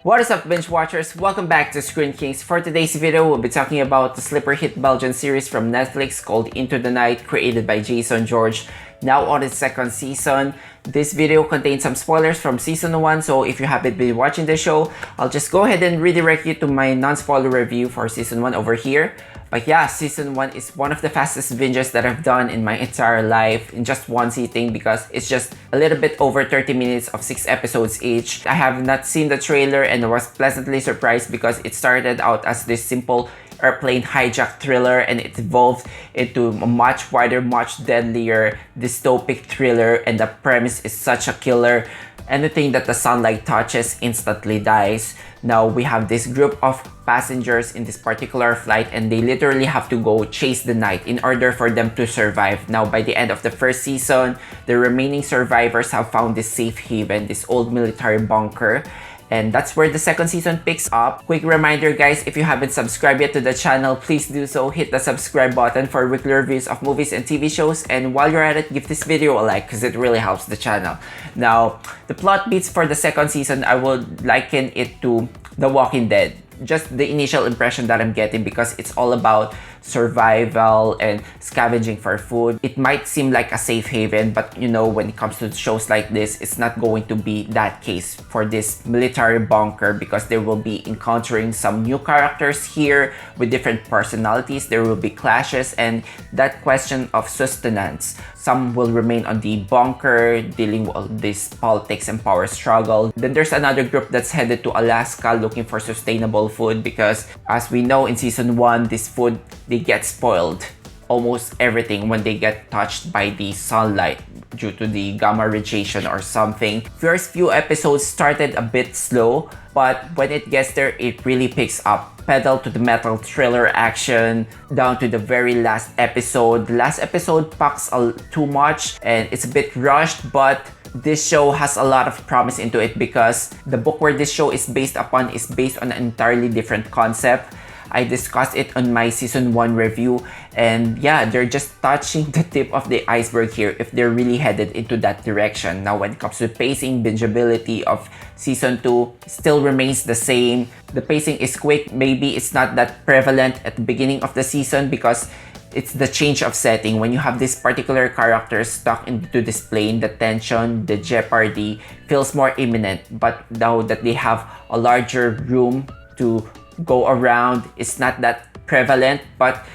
What is up, binge watchers? Welcome back to Screen Kings. For today's video, we'll be talking about the sleeper hit Belgian series from Netflix called Into the Night, created by Jason George, now on its second season. This video contains some spoilers from season 1, so if you haven't been watching the show, I'll just go ahead and redirect you to my non-spoiler review for season 1 over here. But yeah, season 1 is one of the fastest binges that I've done in my entire life in just one sitting because it's just a little bit over 30 minutes of 6 episodes each. I have not seen the trailer and I was pleasantly surprised because it started out as this simple airplane hijack thriller and it evolved into a much wider, much deadlier dystopic thriller, and the premise is such a killer. Anything that the sunlight touches instantly dies. Now we have this group of passengers in this particular flight and they literally have to go chase the night in order for them to survive. Now by the end of the first season, the remaining survivors have found this safe haven, this old military bunker. And that's where the second season picks up. Quick reminder guys, if you haven't subscribed yet to the channel, please do so. Hit the subscribe button for weekly reviews of movies and TV shows. And while you're at it, give this video a like because it really helps the channel. Now, the plot beats for the second season, I would liken it to The Walking Dead. Just the initial impression that I'm getting because it's all about survival and scavenging for food. It might seem like a safe haven, but you know, when it comes to shows like this, it's not going to be that case for this military bunker because they will be encountering some new characters here with different personalities. There will be clashes and that question of sustenance. Some will remain on the bunker dealing with this politics and power struggle. Then there's another group that's headed to Alaska looking for sustainable food because as we know in season 1, this food, they get spoiled. Almost everything when they get touched by the sunlight due to the gamma radiation or something. First few episodes started a bit slow, but when it gets there, it really picks up. Pedal to the metal thriller action down to the very last episode. The last episode packs too much and it's a bit rushed, but this show has a lot of promise into it because the book where this show is based upon is based on an entirely different concept. I discussed it on my season 1 review and yeah, they're just touching the tip of the iceberg here if they're really headed into that direction. Now when it comes to pacing, bingeability of season 2 still remains the same. The pacing is quick, maybe it's not that prevalent at the beginning of the season because it's the change of setting. When you have this particular character stuck into this plane, the tension, the jeopardy feels more imminent. But now that they have a larger room to go around, it's not that prevalent, but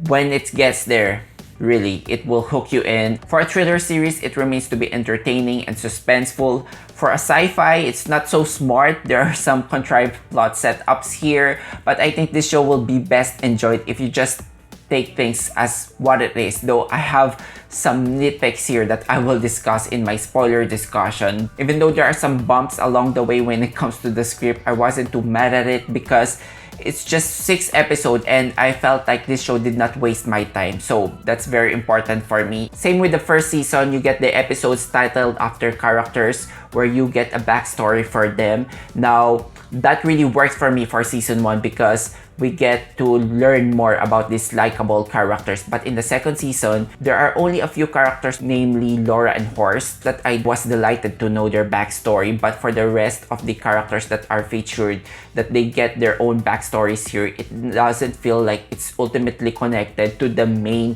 when it gets there, really, it will hook you in. For a thriller series, it remains to be entertaining and suspenseful. For a sci-fi, it's not so smart. There are some contrived plot setups here, but I think this show will be best enjoyed if you just take things as what it is, though I have some nitpicks here that I will discuss in my spoiler discussion. Even though there are some bumps along the way when it comes to the script, I wasn't too mad at it because it's just 6 episodes and I felt like this show did not waste my time, so that's very important for me. Same with the first season, you get the episodes titled after characters where you get a backstory for them. Now that really works for me for season 1 because we get to learn more about these likable characters. But in the second season, there are only a few characters, namely Laura and Horst, that I was delighted to know their backstory. But for the rest of the characters that are featured, that they get their own backstories here, it doesn't feel like it's ultimately connected to the main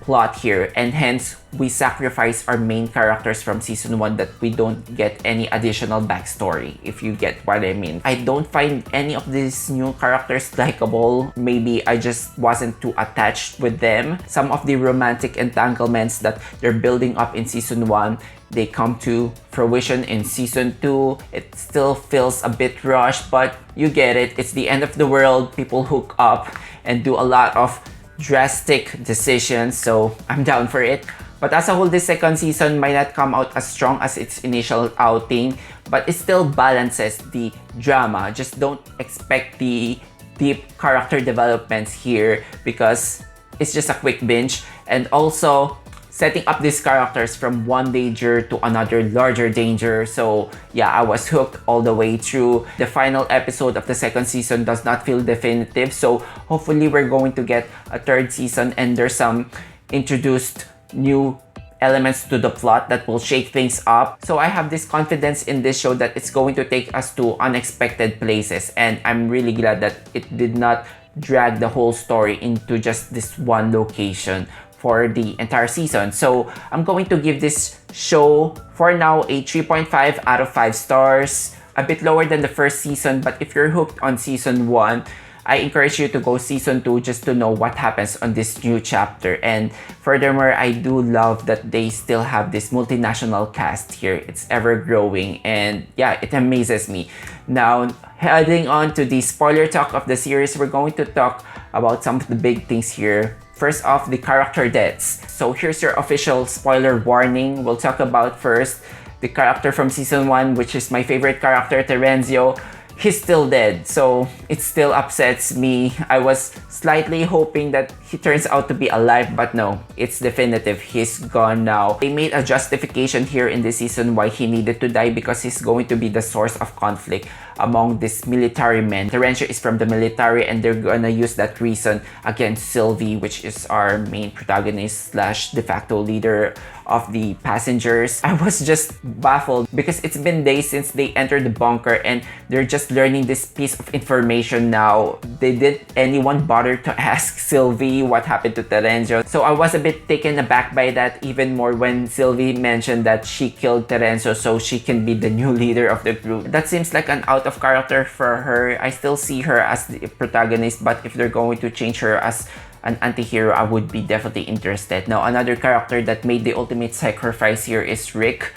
plot here, and hence we sacrifice our main characters from season 1 that we don't get any additional backstory, if you get what I mean. I don't find any of these new characters likable. Maybe I just wasn't too attached with them. Some of the romantic entanglements that they're building up in season 1, they come to fruition in season 2. It still feels a bit rushed, but you get it. It's the end of the world. People hook up and do a lot of drastic decisions, so I'm down for it. But as a whole, this second season might not come out as strong as its initial outing, but it still balances the drama. Just don't expect the deep character developments here because it's just a quick binge. And also setting up these characters from one danger to another larger danger. So yeah, I was hooked all the way through. The final episode of the second season does not feel definitive, so hopefully we're going to get a third season and there's some introduced new elements to the plot that will shake things up. So I have this confidence in this show that it's going to take us to unexpected places, and I'm really glad that it did not drag the whole story into just this one location for the entire season. So I'm going to give this show for now a 3.5 out of 5 stars. A bit lower than the first season, but if you're hooked on season 1, I encourage you to go season 2 just to know what happens on this new chapter. And furthermore, I do love that they still have this multinational cast here. It's ever growing, and yeah, it amazes me. Now, heading on to the spoiler talk of the series, we're going to talk about some of the big things here. First off, the character deaths. So here's your official spoiler warning. We'll talk about first the character from season 1, which is my favorite character, Terenzio. He's still dead, so it still upsets me. I was slightly hoping that he turns out to be alive, but no, it's definitive. He's gone now. They made a justification here in this season why he needed to die, because he's going to be the source of conflict among these military men. Terenzio is from the military, and they're gonna use that reason against Sylvie, which is our main protagonist slash de facto leader of the passengers. I was just baffled because it's been days since they entered the bunker, and they're just learning this piece of information now. Did anyone bother to ask Sylvie what happened to Terenzio? So I was a bit taken aback by that, even more when Sylvie mentioned that she killed Terenzio so she can be the new leader of the group. That seems like an out of character for her. I still see her as the protagonist, but if they're going to change her as an anti-hero, I would be definitely interested. Now, another character that made the ultimate sacrifice here is Rick.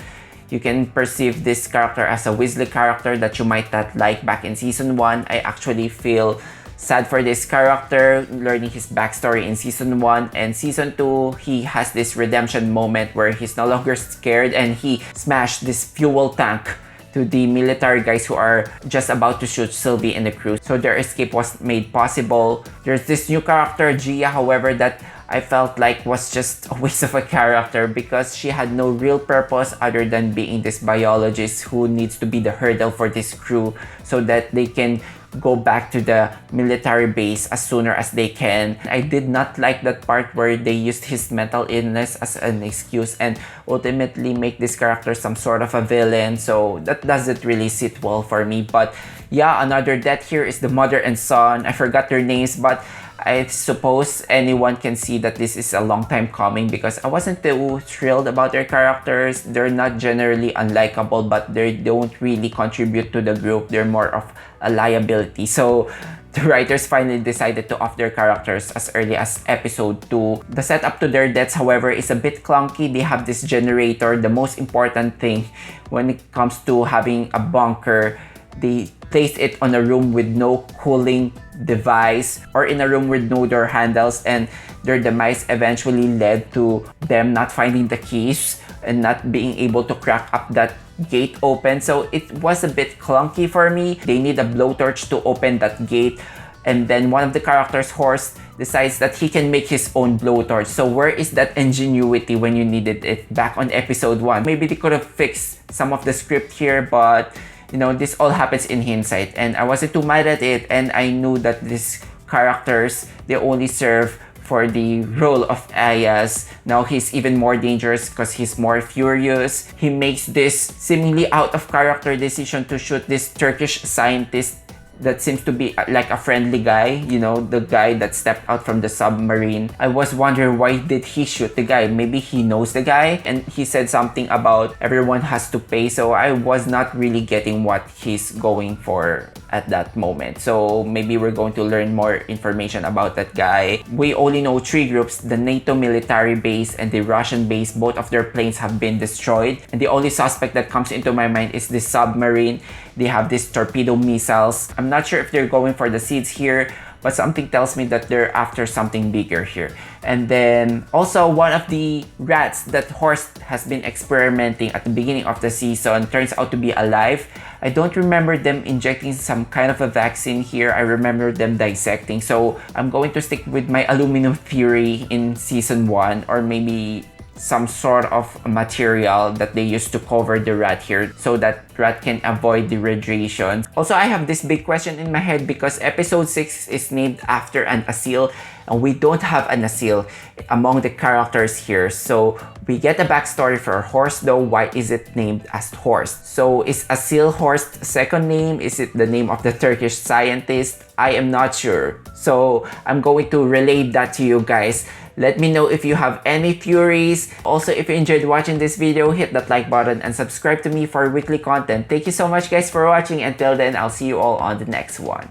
You can perceive this character as a Weasley character that you might not like back in season 1. I actually feel sad for this character, learning his backstory in season 1. And season 2, he has this redemption moment where he's no longer scared and he smashed this fuel tank to the military guys who are just about to shoot Sylvie and the crew. So their escape was made possible. There's this new character, Gaïa, however, that I felt like was just a waste of a character because she had no real purpose other than being this biologist who needs to be the hurdle for this crew so that they can go back to the military base as sooner as they can. I did not like that part where they used his mental illness as an excuse and ultimately make this character some sort of a villain, so that doesn't really sit well for me. But yeah, another death here is the mother and son. I forgot their names, but I suppose anyone can see that this is a long time coming because I wasn't too thrilled about their characters. They're not generally unlikable, but they don't really contribute to the group. They're more of a liability. So the writers finally decided to off their characters as early as episode 2. The setup to their deaths, however, is a bit clunky. They have this generator, the most important thing when it comes to having a bunker. They placed it on a room with no cooling device or in a room with no door handles, and their demise eventually led to them not finding the keys and not being able to crack up that gate open. So it was a bit clunky for me. They need a blowtorch to open that gate, and then one of the characters' horse decides that he can make his own blowtorch. So where is that ingenuity when you needed it back on episode 1? Maybe they could have fixed some of the script here, but you know, this all happens in hindsight, and I wasn't too mad at it, and I knew that these characters, they only serve for the role of Ayas. Now he's even more dangerous because he's more furious. He makes this seemingly out of character decision to shoot this Turkish scientist that seems to be like a friendly guy, you know, the guy that stepped out from the submarine. I was wondering, why did he shoot the guy? Maybe he knows the guy, and he said something about everyone has to pay, so I was not really getting what he's going for at that moment. So maybe we're going to learn more information about that guy. We only know 3 groups: the NATO military base and the Russian base. Both of their planes have been destroyed, and the only suspect that comes into my mind is the submarine. They have these torpedo missiles. I'm not sure if they're going for the seeds here, but something tells me that they're after something bigger here. And then also one of the rats that Horst has been experimenting at the beginning of the season turns out to be alive. I don't remember them injecting some kind of a vaccine here. I remember them dissecting. So I'm going to stick with my aluminum theory in season 1, or maybe some sort of material that they used to cover the rat here so that rat can avoid the radiation. Also, I have this big question in my head because episode 6 is named after an Asil, and we don't have an Asil among the characters here. So We get a backstory for our horse though. Why is it named as Horst? So is Asil Horst second name? Is it the name of the Turkish scientist? I am not sure. So I'm going to relay that to you guys. Let me know if you have any theories. Also, if you enjoyed watching this video, hit that like button and subscribe to me for weekly content. Thank you so much guys for watching. Until then, I'll see you all on the next one.